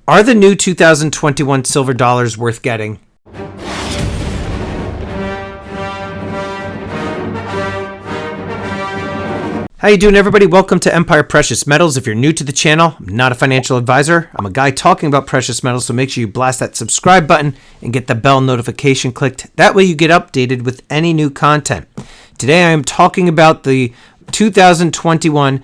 Are the new 2021 silver dollars worth getting? How you doing, everybody? Welcome to Empire Precious Metals. If you're new to the channel, I'm not a financial advisor. I'm a guy talking about precious metals, so make sure you blast that subscribe button and get the bell notification clicked. That way you get updated with any new content. Today I am talking about the 2021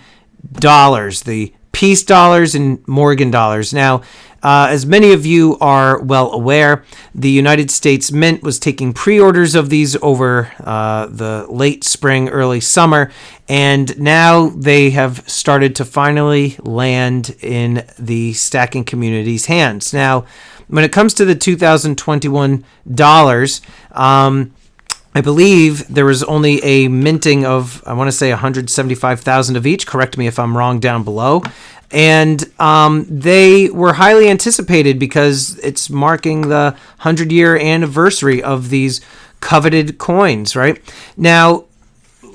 dollars, the peace dollars and Morgan dollars. Now, as many of you are well aware, the United States Mint was taking pre-orders of these over the late spring, early summer, and now they have started to finally land in the stacking community's hands. Now, when it comes to the 2021 dollars, I believe there was only a minting of, I want to say 175,000 of each. Correct me if I'm wrong down below. And they were highly anticipated because it's marking the 100-year anniversary of these coveted coins, right? Now,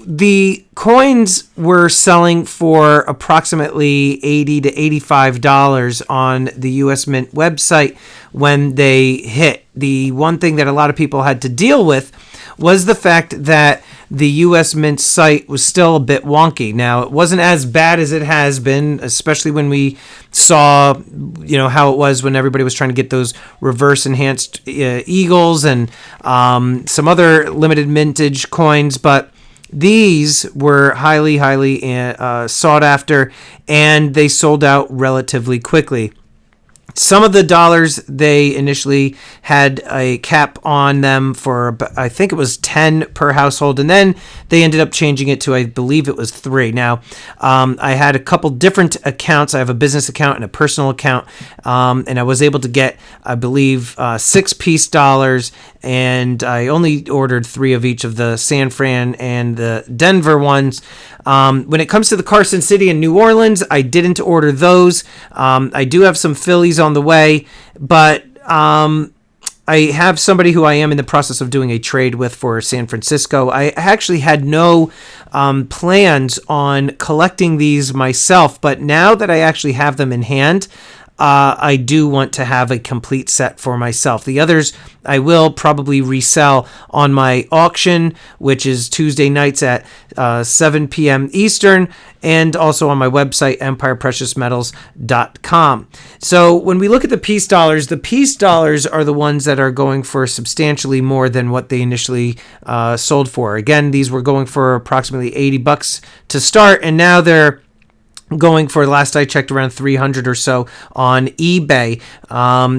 the coins were selling for approximately $80 to $85 on the U.S. Mint website when they hit. The one thing that a lot of people had to deal with was the fact that the U.S. Mint site was still a bit wonky. Now, it wasn't as bad as it has been, especially when we saw, how it was when everybody was trying to get those reverse enhanced eagles and some other limited mintage coins. But these were highly sought after, and they sold out relatively quickly. Some of the dollars, they initially had a cap on them for, I think it was 10 per household, and then they ended up changing it to, I believe it was 3. Now, I had a couple different accounts. I have a business account and a personal account, and I was able to get, I believe, 6 peace dollars, and I only ordered 3 of each of the San Fran and the Denver ones. When it comes to the Carson City and New Orleans, I didn't order those. I do have some Phillies on the way, but I have somebody who I am in the process of doing a trade with for San Francisco. I actually had no plans on collecting these myself, but now that I actually have them in hand, I do want to have a complete set for myself. The others I will probably resell on my auction, which is Tuesday nights at 7 p.m. Eastern, and also on my website, empirepreciousmetals.com. So when we look at the peace dollars are the ones that are going for substantially more than what they initially sold for. Again, these were going for approximately $80 to start, and now they're going for, last I checked, around 300 or so on eBay.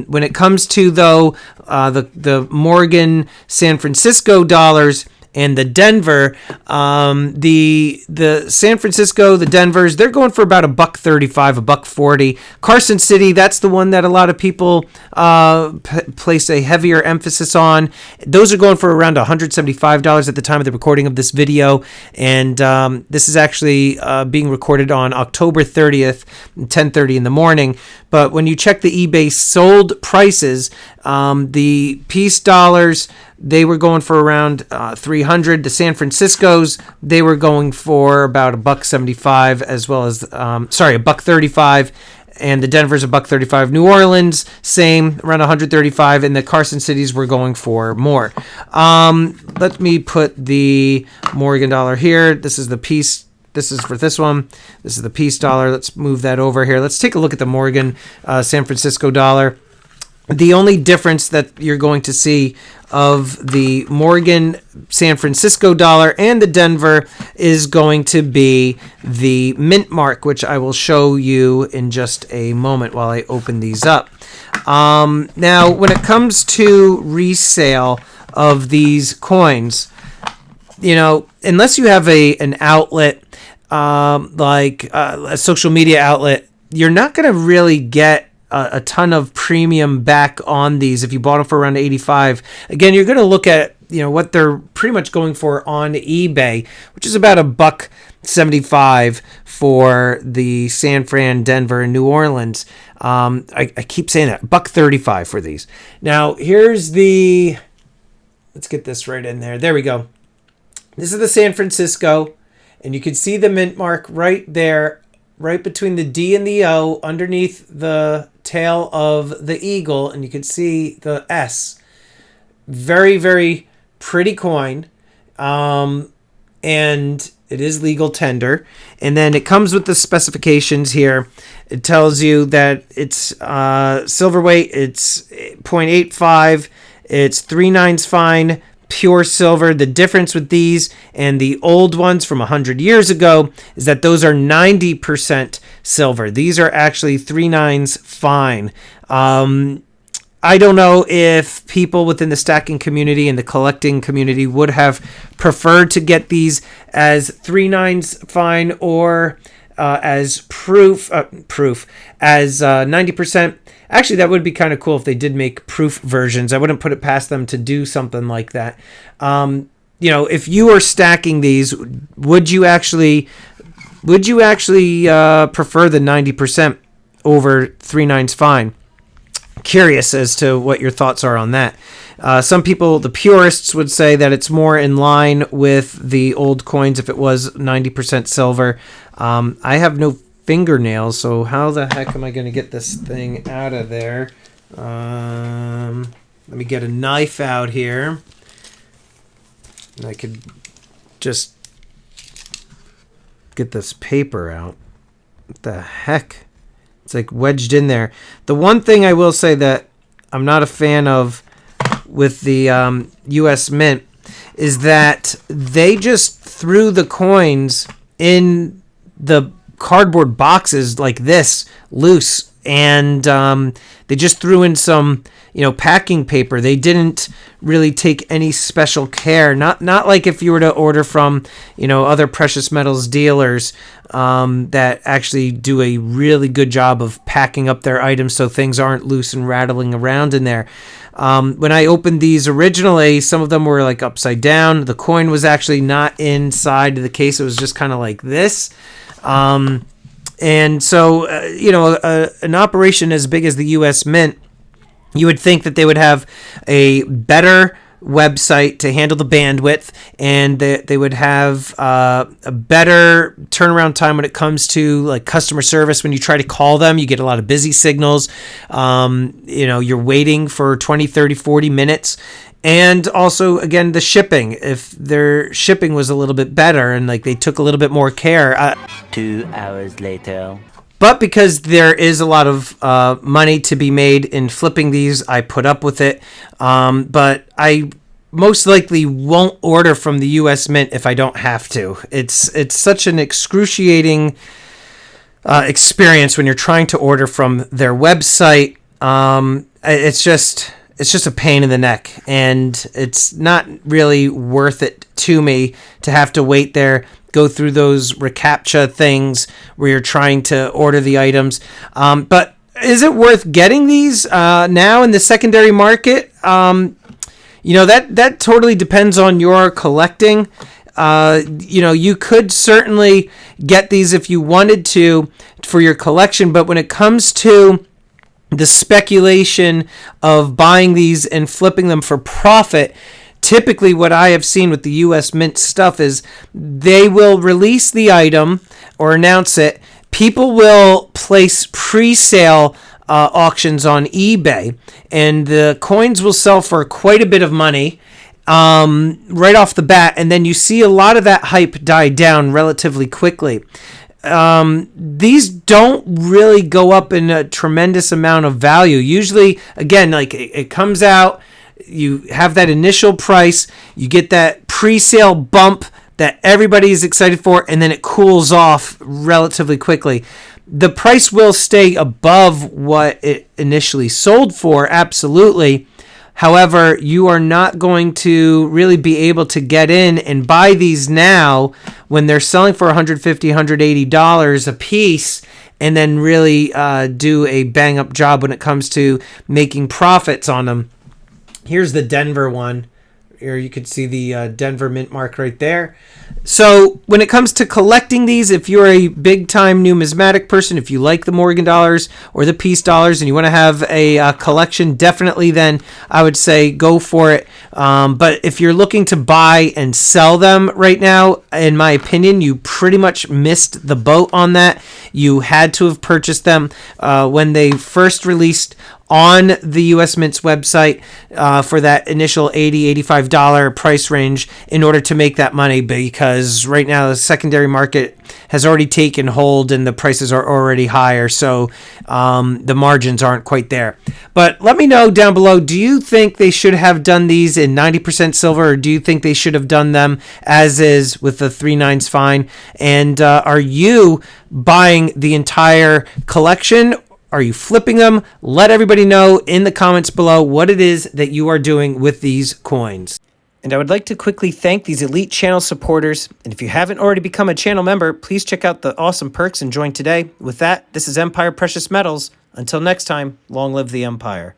When it comes to, though, the Morgan San Francisco dollars and the Denver, the San Francisco, the Denvers, they're going for about $1.35, $1.40. Carson City, that's the one that a lot of people place a heavier emphasis on. Those are going for around $175 at the time of the recording of this video, and this is actually being recorded on October 30th, 10:30 in the morning. But when you check the eBay sold prices, the peace dollars, they were going for around 300. The San Franciscos, they were going for about $1.75, as well as $1.35, and the Denver's $1.35. New Orleans, same, around $135, and the Carson cities were going for more. Let me put the Morgan dollar here. This is the peace. This is for this one. This is the peace dollar. Let's move that over here. Let's take a look at the Morgan San Francisco dollar. The only difference that you're going to see of the Morgan San Francisco dollar and the Denver is going to be the mint mark, which I will show you in just a moment while I open these up. Now, when it comes to resale of these coins, unless you have an outlet like a social media outlet, you're not going to really get a ton of premium back on these if you bought them for around 85. Again, you're going to look at what they're pretty much going for on eBay, which is about $1.75 for the San Fran, Denver, and New Orleans. I keep saying that, $1.35 for these. Now here's let's get this right in there. There we go. This is the San Francisco, and you can see the mint mark right there right between the D and the O, underneath the tail of the eagle, and you can see the S. Very, very pretty coin. And it is legal tender. And then it comes with the specifications here. It tells you that it's silver weight, it's 0.85, it's 3/9 fine, pure silver. The difference with these and the old ones from 100 years ago is that those are 90% silver. These are actually 3/9 fine. I don't know if people within the stacking community and the collecting community would have preferred to get these as 3/9 fine or as proof as 90%. Actually, that would be kind of cool if they did make proof versions. I wouldn't put it past them to do something like that. If you were stacking these, would you actually prefer the 90% over 3/9 fine? Curious as to what your thoughts are on that. Some people, the purists, would say that it's more in line with the old coins if it was 90% silver. I have no fingernails, so how the heck am I going to get this thing out of there? Let me get a knife out here. And I could just get this paper out. What the heck? It's like wedged in there. The one thing I will say that I'm not a fan of with the U.S. Mint is that they just threw the coins in the cardboard boxes like this, loose, and they just threw in some, packing paper. They didn't really take any special care. Not like if you were to order from, other precious metals dealers that actually do a really good job of packing up their items so things aren't loose and rattling around in there. When I opened these originally, some of them were like upside down. The coin was actually not inside the case. It was just kind of like this. And so, an operation as big as the U.S. Mint, you would think that they would have a better website to handle the bandwidth, and they would have a better turnaround time when it comes to like customer service. When you try to call them, you get a lot of busy signals. You're waiting for 20, 30, 40 minutes. And also, again, the shipping. If their shipping was a little bit better and like they took a little bit more care. 2 hours later. But because there is a lot of money to be made in flipping these, I put up with it. But I most likely won't order from the U.S. Mint if I don't have to. It's such an excruciating experience when you're trying to order from their website. It's just a pain in the neck, and it's not really worth it to me to have to wait there, go through those reCAPTCHA things where you're trying to order the items. But is it worth getting these now in the secondary market? That totally depends on your collecting. You could certainly get these if you wanted to for your collection, but when it comes to the speculation of buying these and flipping them for profit, typically what I have seen with the U.S. Mint stuff is they will release the item or announce it. People will place pre-sale auctions on eBay, and the coins will sell for quite a bit of money right off the bat, and then you see a lot of that hype die down relatively quickly. These don't really go up in a tremendous amount of value. Usually, again, like it comes out, you have that initial price, you get that pre-sale bump that everybody is excited for, and then it cools off relatively quickly. The price will stay above what it initially sold for, absolutely. However, you are not going to really be able to get in and buy these now when they're selling for $150, $180 a piece, and then really do a bang-up job when it comes to making profits on them. Here's the Denver one. Here you can see the Denver mint mark right there. So when it comes to collecting these, if you're a big-time numismatic person, if you like the Morgan dollars or the peace dollars and you want to have a collection, definitely then I would say go for it. But if you're looking to buy and sell them right now, in my opinion, you pretty much missed the boat on that. You had to have purchased them when they first released on the U.S. Mint's website for that initial $80, $85 price range in order to make that money, because right now the secondary market has already taken hold and the prices are already higher, so the margins aren't quite there. But let me know down below, do you think they should have done these in 90% silver, or do you think they should have done them as is with the 3/9 fine? And are you buying the entire collection? Are you flipping them? Let everybody know in the comments below what it is that you are doing with these coins. And I would like to quickly thank these elite channel supporters. And if you haven't already become a channel member, please check out the awesome perks and join today. With that, this is Empire Precious Metals. Until next time, long live the Empire.